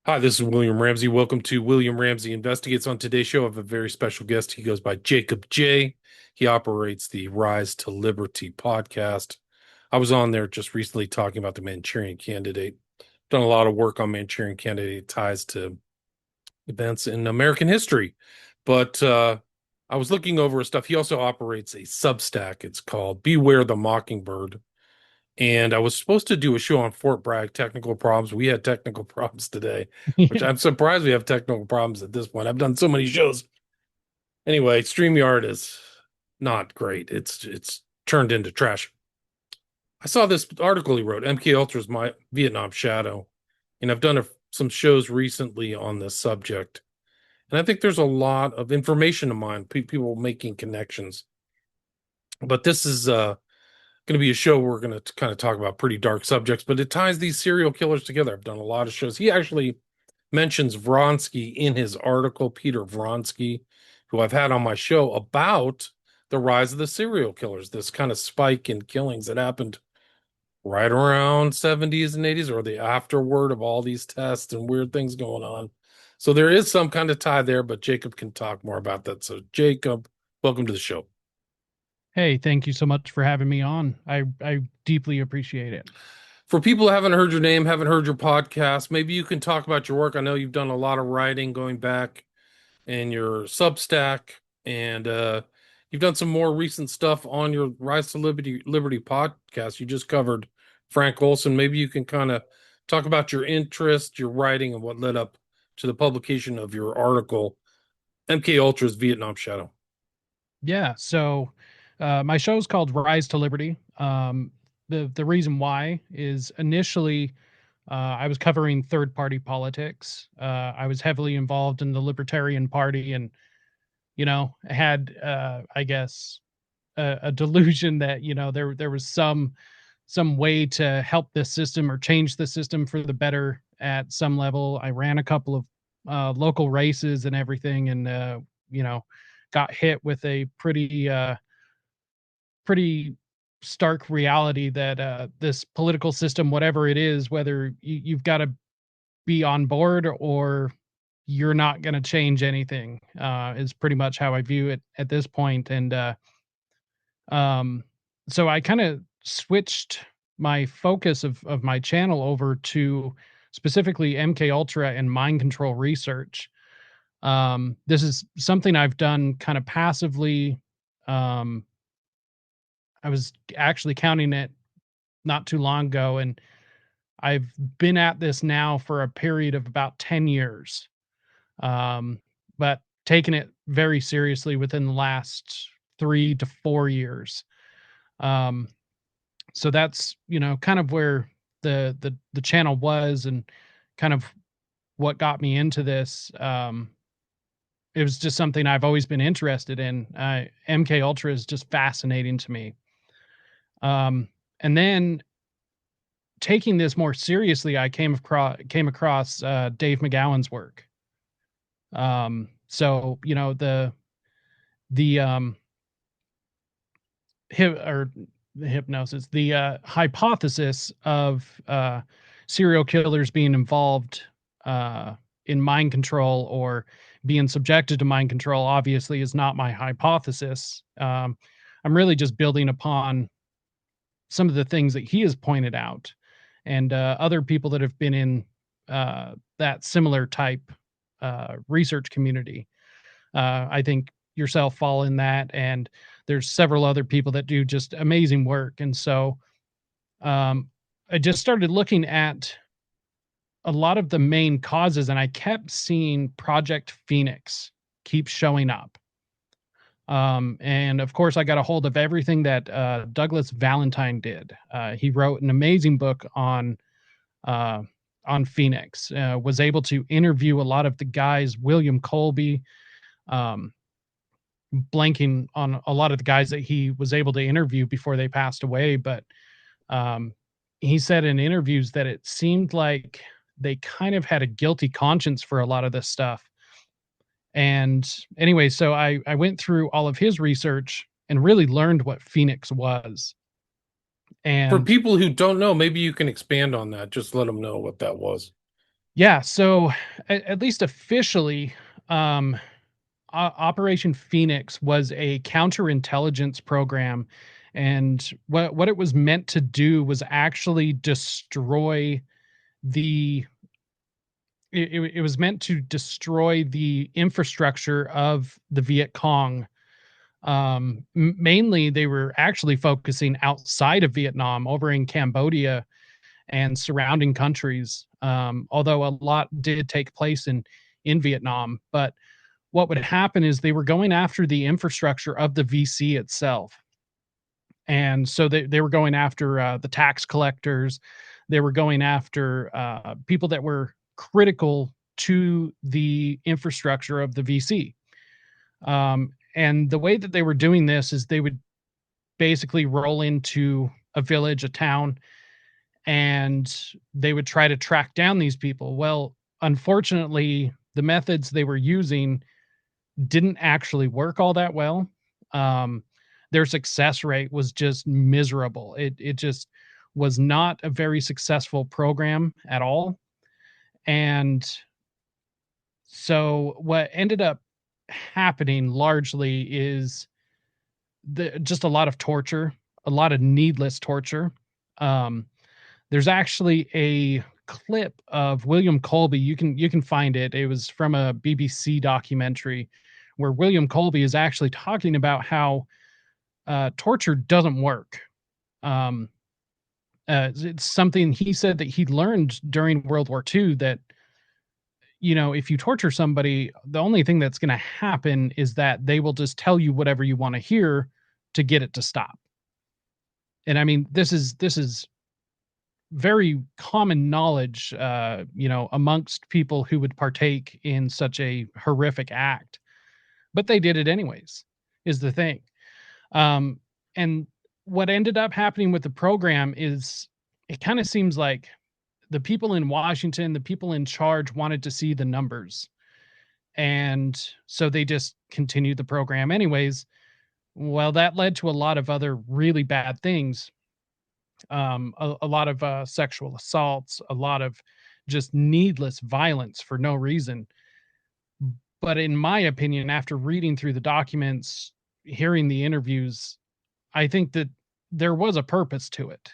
Hi, this is William Ramsey. Welcome to William Ramsey Investigates. On today's show, I have a very special guest. He goes by Jacob J. He operates the Rise to Liberty podcast. I was on there just recently talking about the Manchurian Candidate. Done a lot of work on Manchurian Candidate ties to events in American history. But I was looking over his stuff. He also operates a Substack. It's called Beware the Mockingbird. And I was supposed to do a show on Fort Bragg technical problems. We had technical problems today, which Yeah. I'm surprised we have technical problems at this point. I've done so many shows. Anyway, StreamYard is not great. It's turned into trash. I saw this article he wrote, MKUltra's My Vietnam Shadow, and I've done some shows recently on this subject. And I think there's a lot of information to mine, people making connections. But this is going to be a show where we're going to kind of talk about pretty dark subjects, but it ties these serial killers together. I've done a lot of shows. He actually mentions Vronsky in his article, Peter Vronsky, who I've had on my show about the rise of the serial killers, this kind of spike in killings that happened right around 70s and 80s, or the afterword of all these tests and weird things going on. So there is some kind of tie there, but Jacob can talk more about that. So Jacob, welcome to the show. Hey, thank you so much for having me on. I deeply appreciate it. For people who haven't heard your name, haven't heard your podcast, maybe you can talk about your work. I know you've done a lot of writing going back in your Substack, and you've done some more recent stuff on your Rise to Liberty podcast. You just covered Frank Olson. Maybe you can kind of talk about your interest, your writing, and what led up to the publication of your article, MK Ultra's Vietnam Shadow. Yeah, so my show is called Rise to Liberty. The reason why is initially I was covering third party politics. I was heavily involved in the Libertarian Party, and had I guess a delusion that there was some way to help this system or change the system for the better at some level. I ran a couple of local races and everything, and you know, got hit with a pretty stark reality that this political system, whatever it is, whether you've got to be on board or you're not going to change anything, is pretty much how I view it at this point. And um, so I kind of switched my focus of my channel over to specifically MK Ultra and mind control research. This is something I've done kind of passively. Um, I was actually counting it not too long ago, and I've been at this now for a period of about 10 years. But taken it very seriously within the last 3 to 4 years. Um, so that's kind of where the channel was, and kind of what got me into this. It was just something I've always been interested in. MK Ultra is just fascinating to me. And then taking this more seriously, I came across Dave McGowan's work. So the or the hypnosis, the hypothesis of serial killers being involved in mind control or being subjected to mind control obviously is not my hypothesis. I'm really just building upon some of the things that he has pointed out, and other people that have been in that similar type research community. I think yourself fall in that, and there's several other people that do just amazing work. And so um, I just started looking at a lot of the main causes, and I kept seeing Project Phoenix keep showing up. And of course, I got a hold of everything that Douglas Valentine did. He wrote an amazing book uh, on Phoenix. Was able to interview a lot of the guys, William Colby, um, blanking on a lot of the guys that he was able to interview before they passed away. But um, he said in interviews that it seemed like they kind of had a guilty conscience for a lot of this stuff. And anyway, so I went through all of his research and really learned what Phoenix was. For And people who don't know, maybe you can expand on that. Just let them know what that was. Yeah, so at least officially, um, Operation Phoenix was a counterintelligence program, and what it was meant to do was actually destroy the it was meant to destroy the infrastructure of the Viet Cong. Mainly, they were actually focusing outside of Vietnam, over in Cambodia and surrounding countries. Although a lot did take place in Vietnam, but what would happen is they were going after the infrastructure of the VC itself. And so they were going after the tax collectors. They were going after people that were critical to the infrastructure of the VC. And the way that they were doing this is they would basically roll into a village, a town, and they would try to track down these people. Well, unfortunately, the methods they were using didn't actually work all that well. Um, their success rate was just miserable. It just was not a very successful program at all. And so what ended up happening largely is just a lot of torture, a lot of needless torture. Um, there's actually a clip of William Colby. You can find it. It was from a BBC documentary where William Colby is actually talking about how torture doesn't work. Um, it's something he said that he learned during World War II, that if you torture somebody, the only thing that's going to happen is that they will just tell you whatever you want to hear to get it to stop. And I mean, this is very common knowledge, amongst people who would partake in such a horrific act, but they did it anyways, is the thing. And what ended up happening with the program is, it kind of seems like the people in Washington, the people in charge, wanted to see the numbers. And so they just continued the program anyways. Well, that led to a lot of other really bad things, a lot of sexual assaults, a lot of just needless violence for no reason. But in my opinion, after reading through the documents, hearing the interviews, I think that there was a purpose to it.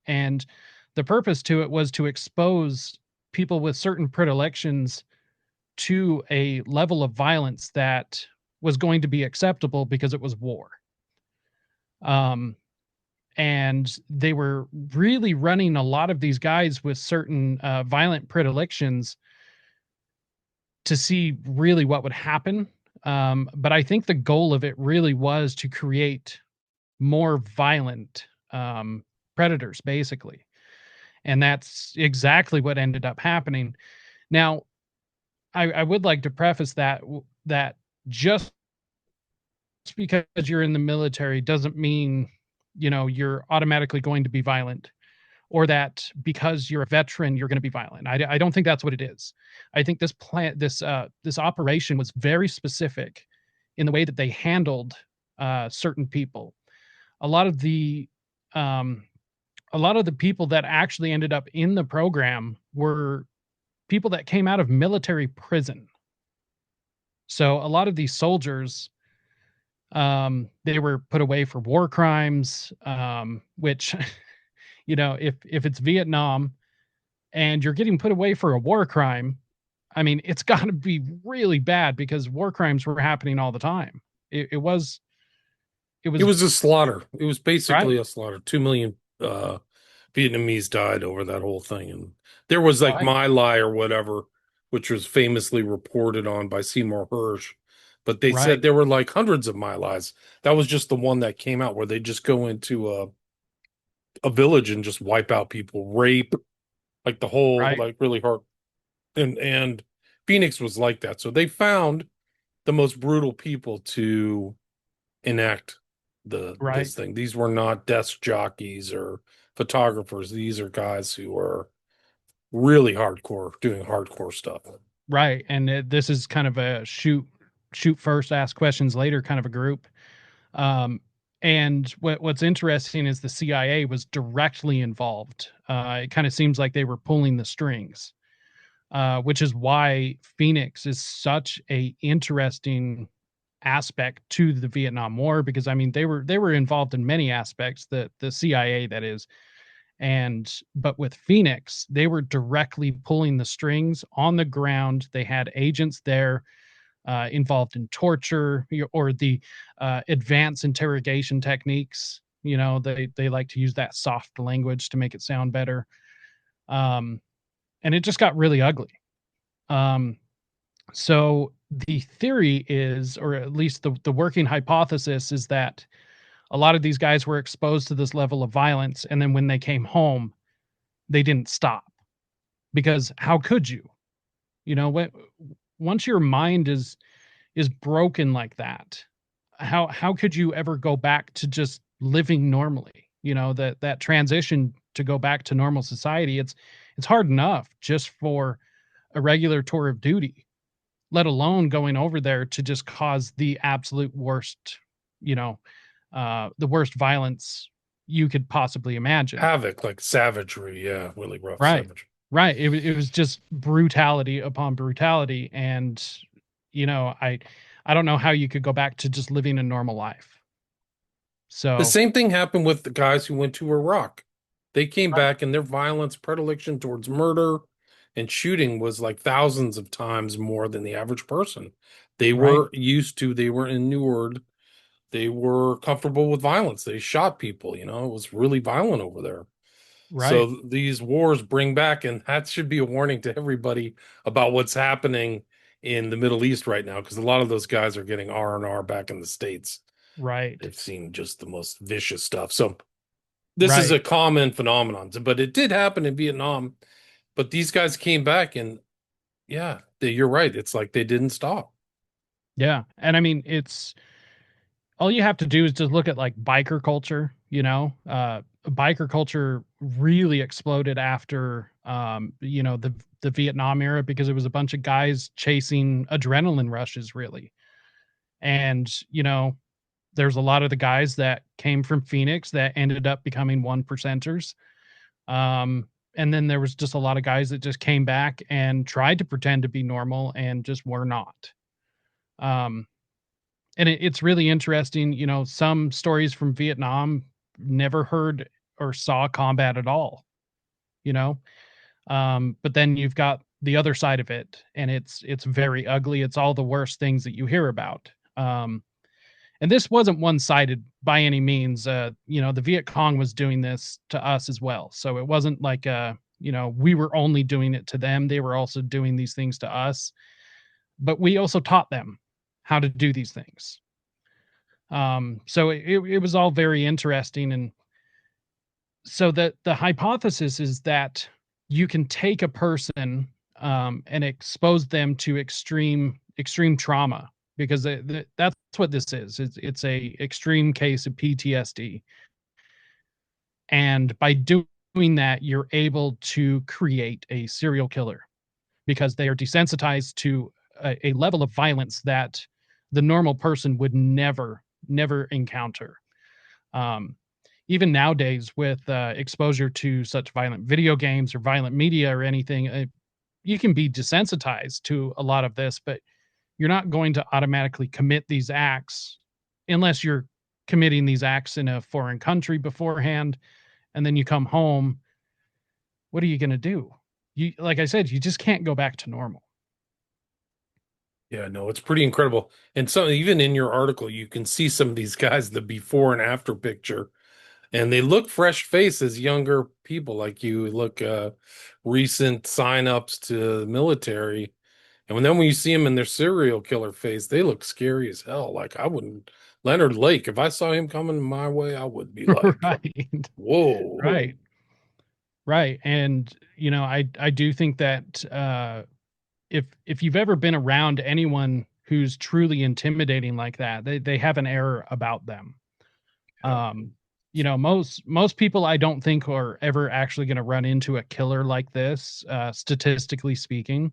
And the purpose to it was to expose people with certain predilections to a level of violence that was going to be acceptable because it was war. Um, and they were really running a lot of these guys with certain violent predilections to see really what would happen. But I think the goal of it really was to create more violent predators, basically. And that's exactly what ended up happening. Now, I would like to preface that just because you're in the military doesn't mean you're automatically going to be violent, or that because you're a veteran you're going to be violent. I don't think that's what it is. I think this operation was very specific in the way that they handled certain people. A lot of the um, a lot of the people that actually ended up in the program were people that came out of military prison. So a lot of these soldiers, they were put away for war crimes, which if it's Vietnam and you're getting put away for a war crime, I mean, it's got to be really bad, because war crimes were happening all the time. It It was was a slaughter. It was basically right, a slaughter. 2 million Vietnamese died over that whole thing. And there was like right, My Lai or whatever, which was famously reported on by Seymour Hersh. But they said right, there were like hundreds of My Lais. That was just the one that came out where they just go into a village and just wipe out people, rape, like the whole, right, like really hard. And Phoenix was like that. So they found the most brutal people to enact right, this thing. These were not desk jockeys or photographers. These are guys who are really hardcore, doing hardcore stuff. right. And this is kind of a shoot first, ask questions later kind of a group. Um, and what's interesting is the CIA was directly involved. It kind of seems like they were pulling the strings. which is why Phoenix is such a interesting aspect to the Vietnam War, because I mean they were involved in many aspects, the CIA, that is. And but with Phoenix, they were directly pulling the strings on the ground. They had agents there involved in torture, or the advanced interrogation techniques. They like to use that soft language to make it sound better. Um, and it just got really ugly. Um, so the theory is, or at least the working hypothesis is, that a lot of these guys were exposed to this level of violence, and then when they came home, they didn't stop. Because how could you? When once your mind is broken like that, how could you ever go back to just living normally? That transition to go back to normal society, it's hard enough just for a regular tour of duty, let alone going over there to just cause the absolute worst, the worst violence you could possibly imagine. Havoc, like savagery. Yeah, really rough Right. savagery. Right. It was just brutality upon brutality. And, I don't know how you could go back to just living a normal life. The So, same thing happened with the guys who went to Iraq. They came right. back and their violence, predilection towards murder and shooting was like thousands of times more than the average person. They Right. were used to, they were inured, they were comfortable with violence. They shot people, it was really violent over there. Right. So these wars bring back, and that should be a warning to everybody about what's happening in the Middle East right now, because a lot of those guys are getting R&R back in the States. Right. They've seen just the most vicious stuff. So this is Right. a common phenomenon, but it did happen in Vietnam. But these guys came back, and yeah, you're right. It's like they didn't stop. Yeah. And I mean, it's all you have to do is just look at like biker culture, biker culture really exploded after the Vietnam era, because it was a bunch of guys chasing adrenaline rushes, really. And, there's a lot of the guys that came from Phoenix that ended up becoming one percenters. And then there was just a lot of guys that just came back and tried to pretend to be normal and just were not. Um, and it's really interesting. Some stories from Vietnam never heard or saw combat at all. You know, but then you've got the other side of it, and it's very ugly. It's all the worst things that you hear about. And this wasn't one-sided by any means. The Viet Cong was doing this to us as well. So it wasn't like we were only doing it to them. They were also doing these things to us. But we also taught them how to do these things. So it was all very interesting. And so the hypothesis is that you can take a person and expose them to extreme trauma, because that's what this is. It's a extreme case of PTSD, and by doing that, you're able to create a serial killer, because they are desensitized to a level of violence that the normal person would never encounter. Um, Even nowadays, with exposure to such violent video games or violent media or anything, you can be desensitized to a lot of this, but you're not going to automatically commit these acts unless you're committing these acts in a foreign country beforehand, and then you come home. What are you going to do? Like I said, you just can't go back to normal. Yeah, no, it's pretty incredible. And so even in your article, you can see some of these guys, the before and after picture, and they look fresh faces, younger people. Like you look recent sign-ups to the military. And when you see them in their serial killer face, they look scary as hell. Like I wouldn't, Leonard Lake, if I saw him coming my way, I would be like, Right. whoa. Right. Right. And I do think that if you've ever been around anyone who's truly intimidating like that, they have an error about them. Yeah. Um, most people I don't think are ever actually going to run into a killer like this, statistically speaking.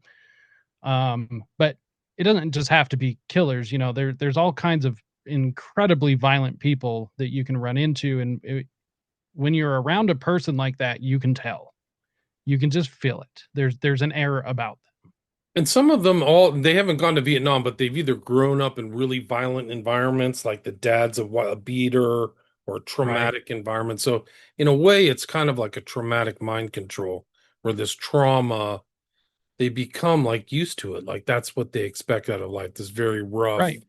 But it doesn't just have to be killers. There's all kinds of incredibly violent people that you can run into, and when you're around a person like that, you can tell. You can just feel it. There's an error about them. And some of them all they haven't gone to Vietnam, but they've either grown up in really violent environments, like the dad's a beater or a Right. traumatic environment. So in a way, it's kind of like a traumatic mind control where this trauma, they become like used to it. Like that's what they expect out of life. This very rough, Right.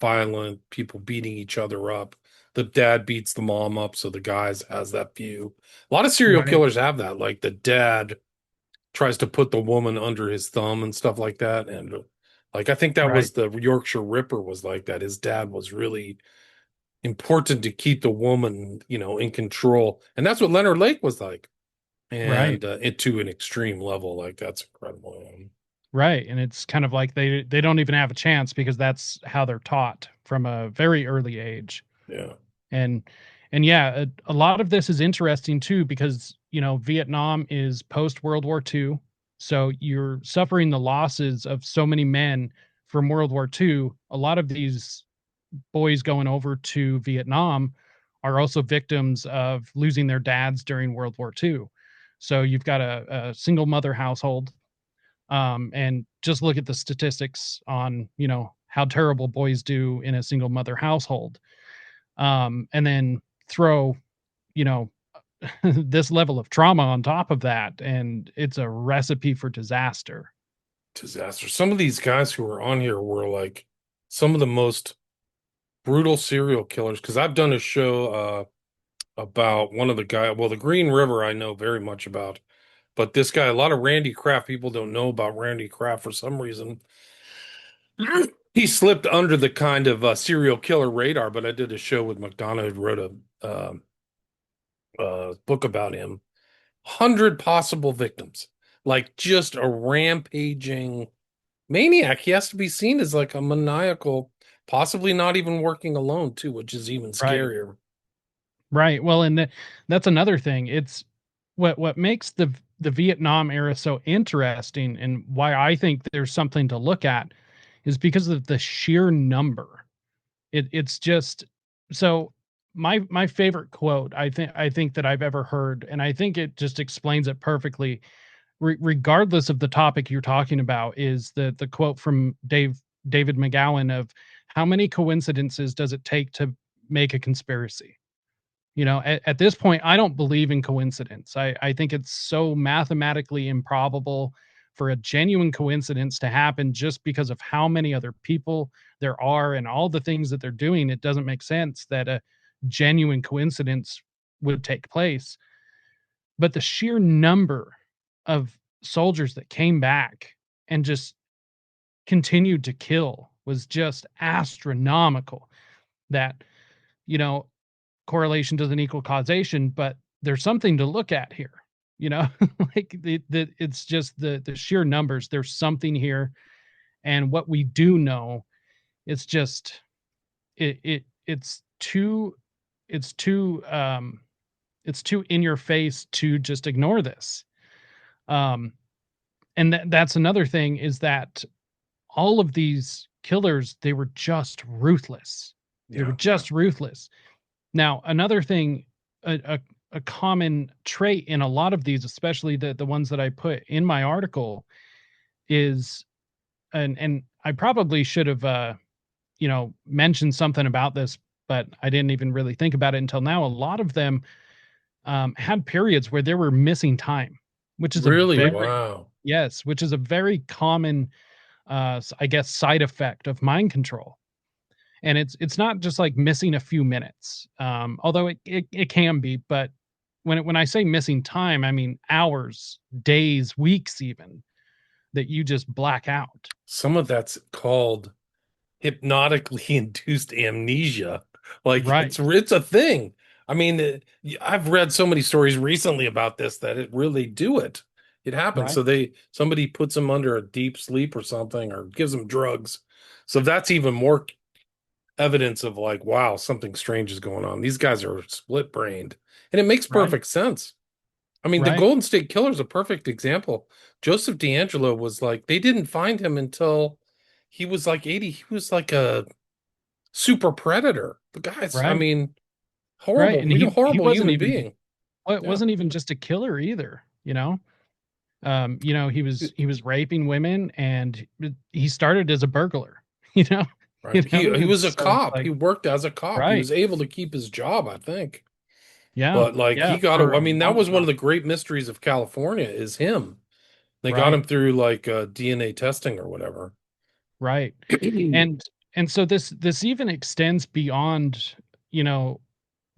violent, people beating each other up. The dad beats the mom up, so the guys has that view. A lot of serial Right. killers have that. Like the dad tries to put the woman under his thumb and stuff like that. And like I think that Right. was the Yorkshire Ripper was like that. His dad was really important to keep the woman, in control. And that's what Leonard Lake was like. Right. And it to an extreme level, like that's incredible. Right. And it's kind of like they don't even have a chance because that's how they're taught from a very early age. Yeah. And yeah, a lot of this is interesting too because, Vietnam is post World War II. So you're suffering the losses of so many men from World War II. A lot of these boys going over to Vietnam are also victims of losing their dads during World War II. So you've got a single mother household. And just look at the statistics on, how terrible boys do in a single mother household. And then throw, you know, this level of trauma on top of that. And it's a recipe for disaster. Disaster. Some of these guys who were on here were like some of the most brutal serial killers. Because I've done a show about one of the guy. Well, the Green River I know very much about. But this guy, a lot of Randy Kraft people don't know about Randy Kraft for some reason. He slipped under the kind of serial killer radar, but I did a show with McDonough who wrote a book about him. 100 possible victims, like just a rampaging maniac. He has to be seen as like a maniacal, possibly not even working alone, too, which is even Right. scarier. Right. Well, and that's another thing. It's what makes the Vietnam era so interesting and why I think there's something to look at is because of the sheer number. It's just so my favorite quote I think that I've ever heard, and I think it just explains it perfectly, regardless of the topic you're talking about, is the quote from David McGowan of how many coincidences does it take to make a conspiracy? At this point, I don't believe in coincidence. I think it's so mathematically improbable for a genuine coincidence to happen just because of how many other people there are and all the things that they're doing. It doesn't make sense that a genuine coincidence would take place. But the sheer number of soldiers that came back and just continued to kill was just astronomical. That, you know, correlation doesn't equal causation, but there's something to look at here. You know, like it's just the sheer numbers. There's something here, and what we do know, it's just it's too it's too it's too in your face to just ignore this. Um, and that's another thing is that all of these killers, they were just ruthless. They were Yeah. just ruthless. Now, another thing, a common trait in a lot of these, especially the ones that I put in my article, is and I probably should have mentioned something about this, but I didn't even really think about it until now. A lot of them had periods where they were missing time, which is a Really? very Wow. yes, which is a very common, I guess, side effect of mind control. And it's not just like missing a few minutes, although it can be. But when I say missing time, I mean hours, days, weeks, even that you just black out. Some of that's called hypnotically induced amnesia. Like Right, it's a thing. I mean, I've read so many stories recently about this that it really do it. It happens. right, So somebody puts them under a deep sleep or something, or gives them drugs. So that's even more evidence of like, wow, something strange is going on. These guys are split brained, and it makes right, perfect sense. I mean, the right, Golden State Killer is a perfect example. Joseph D'Angelo was like, they didn't find him until he was like 80. He was like a super predator. The guy's, I right, mean, right. horrible, And real he horrible wasn't human even being. well, it Yeah. wasn't even just a killer either. He was raping women, and he started as a burglar. You know, Right. He and was a so it's cop. He like, worked as a cop. He right, was able to keep his job, I think. yeah, But like yeah, he got for I a mean, that long was one of time, the great mysteries of California is him. They got right, him through like DNA testing or whatever. right, and and so this even extends beyond, you know,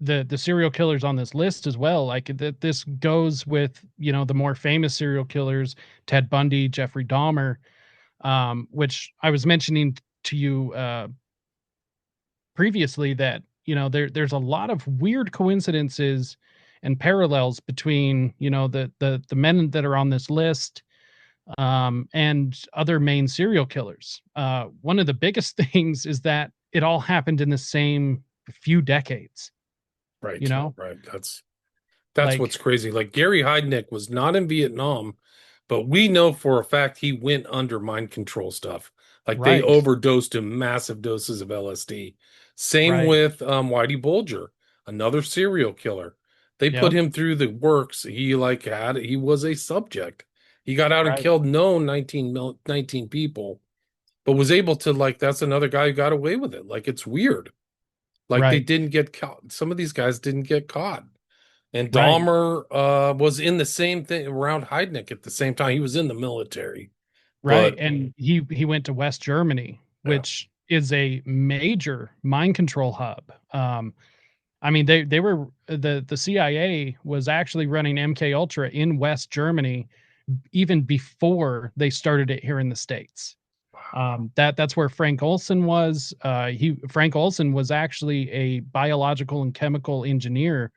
the serial killers on this list as well. Like that, this goes with, the more famous serial killers, Ted Bundy, Jeffrey Dahmer, which I was mentioning to you previously, that there's a lot of weird coincidences and parallels between, the men that are on this list, and other main serial killers. One of the biggest things is that it all happened in the same few decades. You Right. know, Right. That's what's like, crazy. Like Gary Heidnik was not in Vietnam, but we know for a fact he went under mind control stuff. Like they right, overdosed him massive doses of LSD. Same right, with Whitey Bulger, another serial killer. They put yep, him through the works. He was a subject. He got out and right, killed known 19 people, but was able to like that's another guy who got away with it. Like it's weird. Like they right, didn't get caught. Some of these guys didn't get caught. And right, Dahmer was in the same thing around Heidnik at the same time. He was in the military, right. but And he went to West Germany, yeah, which is a major mind control hub. I mean, they were the CIA was actually running MK Ultra in West Germany even before they started it here in the States. That's where Frank Olson was. Frank Olson was actually a biological and chemical engineer,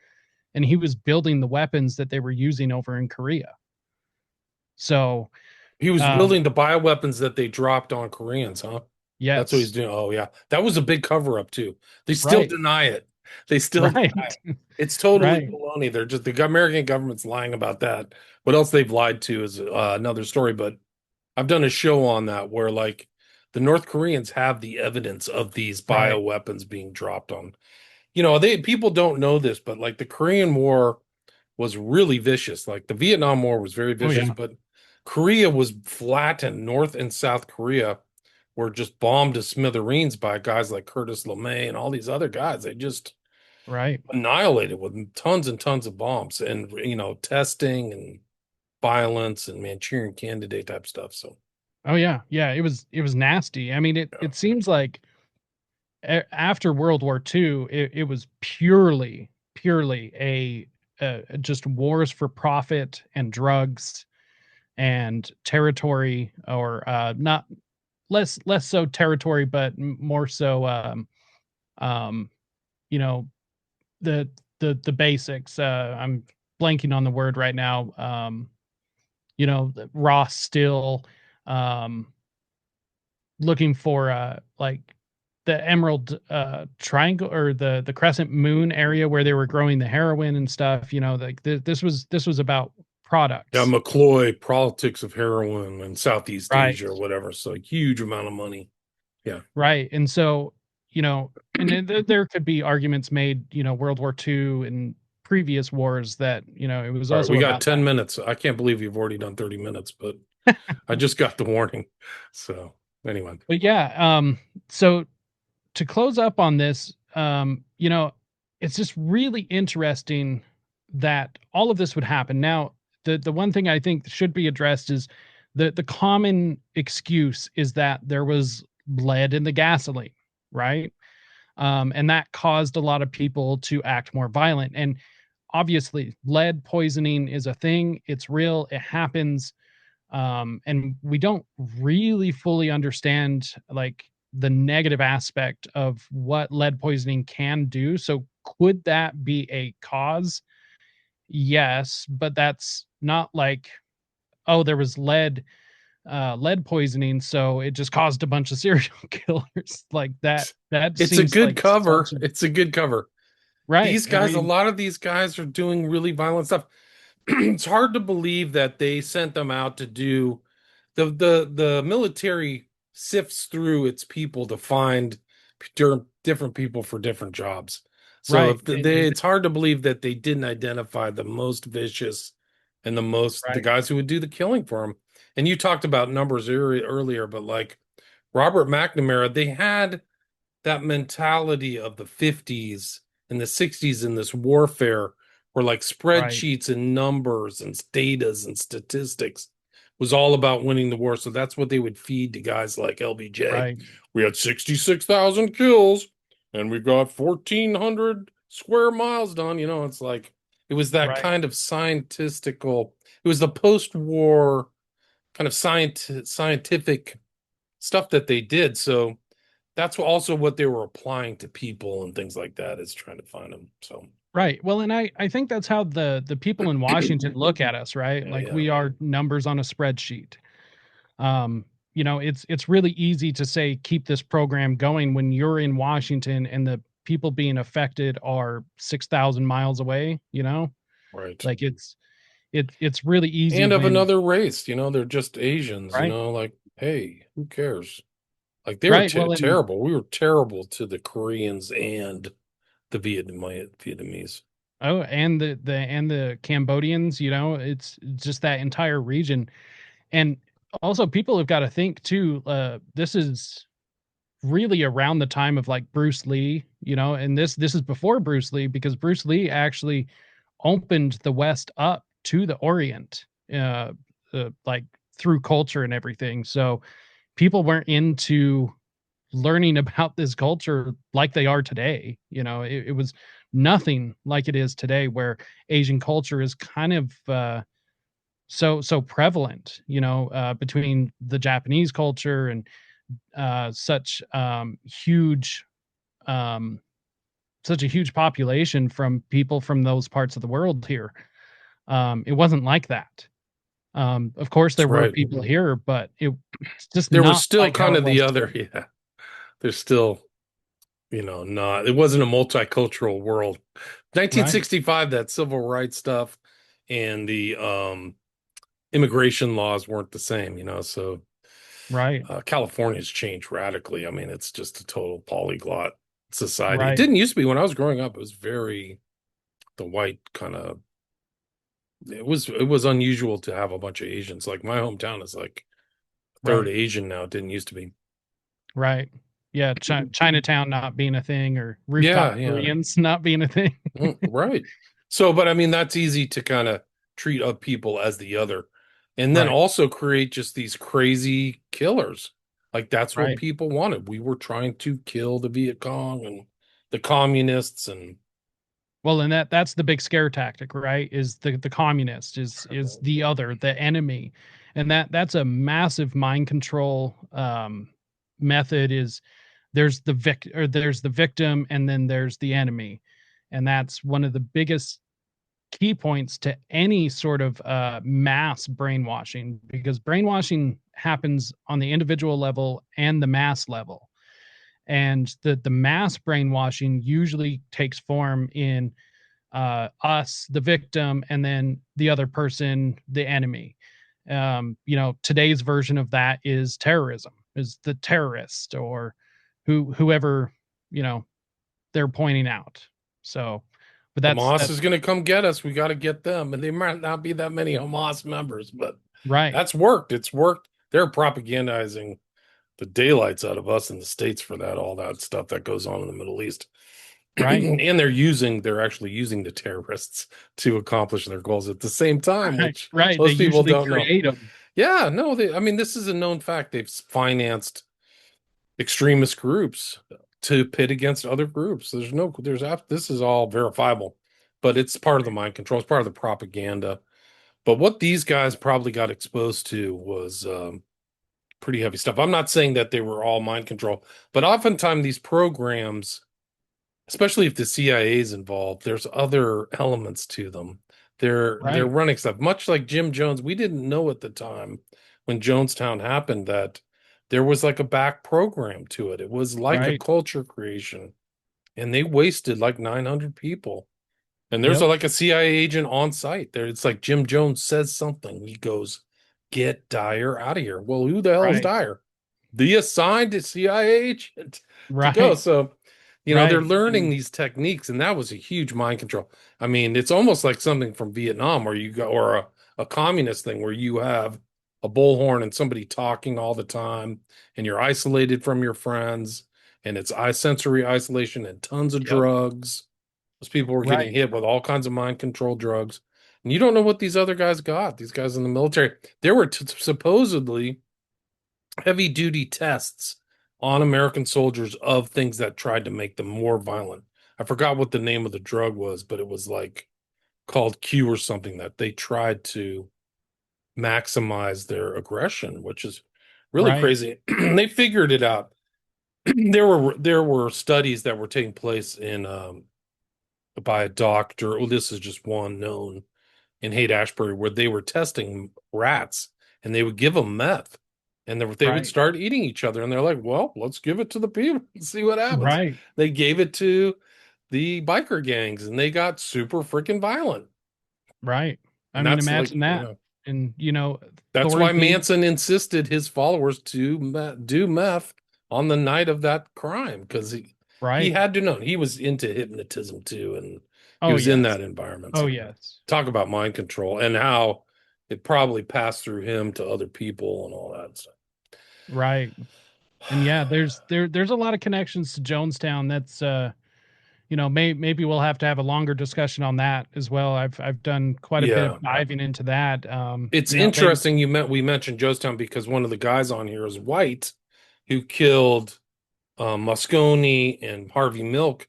and he was building the weapons that they were using over in Korea. So, he was um, building the bioweapons that they dropped on Koreans, huh? That's what he's yes, doing. Oh yeah, that was a big cover up too. They still right, deny it. They still right, deny it. It's totally right, baloney. They're just the American government's lying about that. What else they've lied to is another story. But I've done a show on that where like the North Koreans have the evidence of these right. bioweapons being dropped on. They people don't know this, but like the Korean War was really vicious. Like the Vietnam War was very Oh vicious, yeah, but Korea was flattened. North and South Korea were just bombed to smithereens by guys like Curtis LeMay and all these other guys. They just right. annihilated with tons and tons of bombs and testing and violence and Manchurian candidate type stuff. So Oh yeah, yeah. It was nasty. I mean, it yeah. it seems like after World War II, it was purely a just wars for profit and drugs and territory, or not less so territory, but more so, um, you know, the the basics. I'm blanking on the word right now. The raw steel, um, looking for like the Emerald Triangle, or the Crescent Moon area where they were growing the heroin and stuff. Like this was about Yeah, products. McCloy, politics of heroin in Southeast Right. Asia or whatever. So huge amount of money. Yeah. Right. And so, and then there could be arguments made, World War II and previous wars, that, it was All right, we also got about 10 that. minutes. I can't believe you've already done 30 minutes, but I just got the warning. So, anyway. But yeah, so to close up on this, it's just really interesting that all of this would happen. Now, the one thing I think should be addressed is the common excuse is that there was lead in the gasoline, right? And that caused a lot of people to act more violent. And obviously, lead poisoning is a thing. It's real. It happens. And we don't really fully understand, like, the negative aspect of what lead poisoning can do. So could that be a cause? Yes, but that's not like, oh, there was lead poisoning, so it just caused a bunch of serial killers. Like that It's a seems good like cover. such a It's a good cover. right. These I guys, a mean, lot of these guys are doing really violent stuff. It's hard to believe that they sent them out to do the military sifts through its people to find different people for different jobs. So right. if it's hard to believe that they didn't identify the most vicious and the Right. guys who would do the killing for him. And you talked about numbers earlier, but like Robert McNamara, they had that mentality of the 50s and the 60s in this warfare where like Right. spreadsheets and numbers and datas and statistics was all about winning the war. So that's what they would feed to guys like LBJ. Right. We had 66,000 kills and we got 1,400 square miles done. It's like it was that Right. kind of scientistical, it was the post-war kind of scientific stuff that they did. So that's also what they were applying to people and things like that, is trying to find them. So Right. Well, and I think that's how the people in Washington look at us, right? yeah, Like yeah, we are numbers on a spreadsheet. It's really easy to say keep this program going when you're in Washington and the people being affected are 6,000 miles away, right. Like it's really easy And of when another race, they're just Asians, right. like, hey, who cares? Like they were Right. Well, and terrible. We were terrible to the Koreans and the Vietnamese. oh, and the Cambodians, it's just that entire region. And also people have got to think too, this is really around the time of like Bruce Lee, and this is before Bruce Lee because Bruce Lee actually opened the West up to the Orient, like through culture and everything. So people weren't into learning about this culture like they are today. It was nothing like it is today, where Asian culture is kind of so prevalent, between the Japanese culture and such um, such a huge population from people from those parts of the world here. It wasn't like that. Of course, there That's were right. people here, but it's just There was not still like how kind it of the was other, today. yeah. There's still, not, it wasn't a multicultural world. Right, 1965, that civil rights stuff and the immigration laws weren't the same, so right, California's changed radically. I mean, it's just a total polyglot society. It right, didn't used to be when I was growing up. It was very the white kind of. It was unusual to have a bunch of Asians. Like my hometown is like a third right, Asian now. It didn't used to be. right. Yeah, Chinatown not being a thing, or Yeah, rooftop yeah, Koreans not being a thing. right. So, but I mean, that's easy to kind of treat of people as the other, and then Right, also create just these crazy killers. Like that's what right. people wanted. We were trying to kill the Viet Cong and the communists, and Well, and that's the big scare tactic, right? Is the communist is the other, the enemy, and that's a massive mind control method. Is there's the victim, and then there's the enemy, and that's one of the biggest key points to any sort of mass brainwashing, because brainwashing happens on the individual level and the mass level, and the mass brainwashing usually takes form in us, the victim, and then the other person, the enemy. Today's version of that is terrorism, is the terrorist, or whoever you know they're pointing out. So, but Hamas that's is going to come get us. We got to get them, and they might not be that many Hamas members, but right, that's worked. It's worked. They're propagandizing the daylights out of us in the States for that, all that stuff that goes on in the Middle East. right, And they're actually using the terrorists to accomplish their goals at the same time, right, which right. They most people usually don't know. create them. Yeah, no, I mean, this is a known fact. They've financed extremist groups to pit against other groups. This is all verifiable, but it's part of the mind control. It's part of the propaganda. But what these guys probably got exposed to was pretty heavy stuff. I'm not saying that they were all mind control, but oftentimes these programs, especially if the CIA is involved, there's other elements to them. They're Right, running stuff, much like Jim Jones. We didn't know at the time when Jonestown happened that there was like a back program to it. It was like a right. culture creation, and they wasted like 900 people. And there's Yep, like a CIA agent on site there. It's like Jim Jones says something. He goes, "Get Dyer out of here." Well, who the hell is right, Dyer? The assigned CIA agent to go. right, So, they're right. learning And these techniques, and that was a huge mind control. I mean, it's almost like something from Vietnam where you go, or a communist thing where you have a bullhorn and somebody talking all the time, and you're isolated from your friends, and it's eye sensory isolation and tons of Yep. drugs. Those people were getting Right. hit with all kinds of mind control drugs. And you don't know what these other guys got, these guys in the military. There were supposedly heavy duty tests on American soldiers of things that tried to make them more violent. I forgot what the name of the drug was, but it was like called Q or something that they tried to maximize their aggression, which is really Right. crazy. They figured it out. There were studies that were taking place in by a doctor. Oh, this is just one known in Haight-Ashbury where they were testing rats and they would give them meth and they would Right. start eating each other and they're like, well, let's give it to the people and see what happens. Right. They gave it to the biker gangs and they got super freaking violent. Right. I And mean, that's like, imagine that. And that's Thorn why being Manson insisted his followers to do meth on the night of that crime because he right. had to know he was into hypnotism too, and he Oh was in yes. that environment. Oh So yes. talk about mind control and how it probably passed through him to other people and all that. So, Right. And yeah, there's a lot of connections to Jonestown. That's maybe we'll have to have a longer discussion on that as well. I've done quite a bit yeah, of diving into that. it's They interesting we mentioned Jonestown because one of the guys on here is white who killed Moscone and Harvey Milk.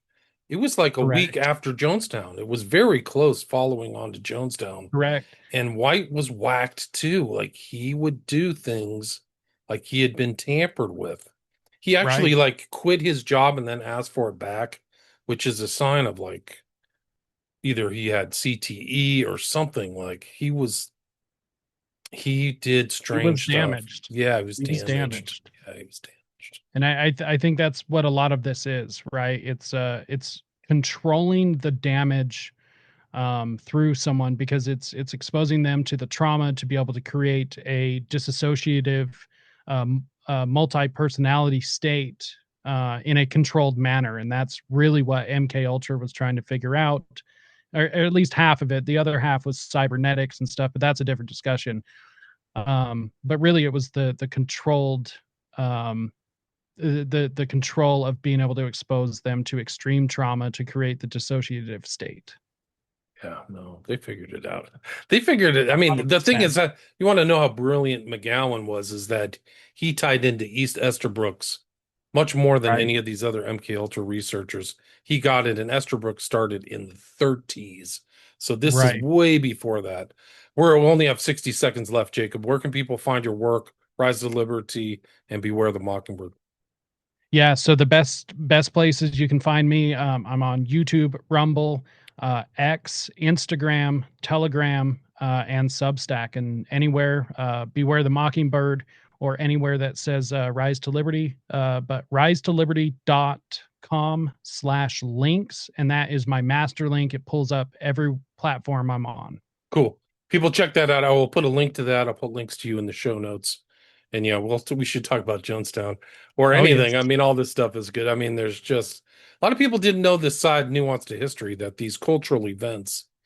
It was like a week correct. after Jonestown. It was very close following on to Jonestown. Correct. And White was whacked too. Like he would do things like he had been tampered with. He actually Right. like quit his job and then asked for it back, which is a sign of like either he had CTE or something. Like he did He was strange stuff. damaged. Yeah, he was He was damaged. damaged. Yeah, he was damaged. And I think that's what a lot of this is, right? It's controlling the damage through someone because it's exposing them to the trauma to be able to create a disassociative multi-personality state in a controlled manner. And that's really what MK Ultra was trying to figure out, or at least half of it. The other half was cybernetics and stuff, but that's a different discussion. But really it was the controlled um the control of being able to expose them to extreme trauma to create the dissociative state. Yeah, no, they figured it out. They figured it. I mean, the thing 100%. is that you want to know how brilliant McGowan was, is that he tied into East Esterbrook's much more than Right. any of these other MK Ultra researchers. He got it, and Esterbrook started in the 30s. So this is Right. way before that. We only have 60 seconds left, Jacob. Where can people find your work, Rise to Liberty, and Beware the Mockingbird? Yeah. So the best places you can find me, I'm on YouTube, Rumble, X, Instagram, Telegram, and Substack, and anywhere. Beware the Mockingbird, or anywhere that says Rise to Liberty. But risetoliberty.com/links, and that is my master link. It pulls up every platform I'm on. Cool. People check that out. I will put a link to that. I'll put links to you in the show notes. And yeah, we should talk about Jonestown or Oh yes. anything. I mean, all this stuff is good. I mean, there's just a lot of people didn't know this side nuance to history that these cultural events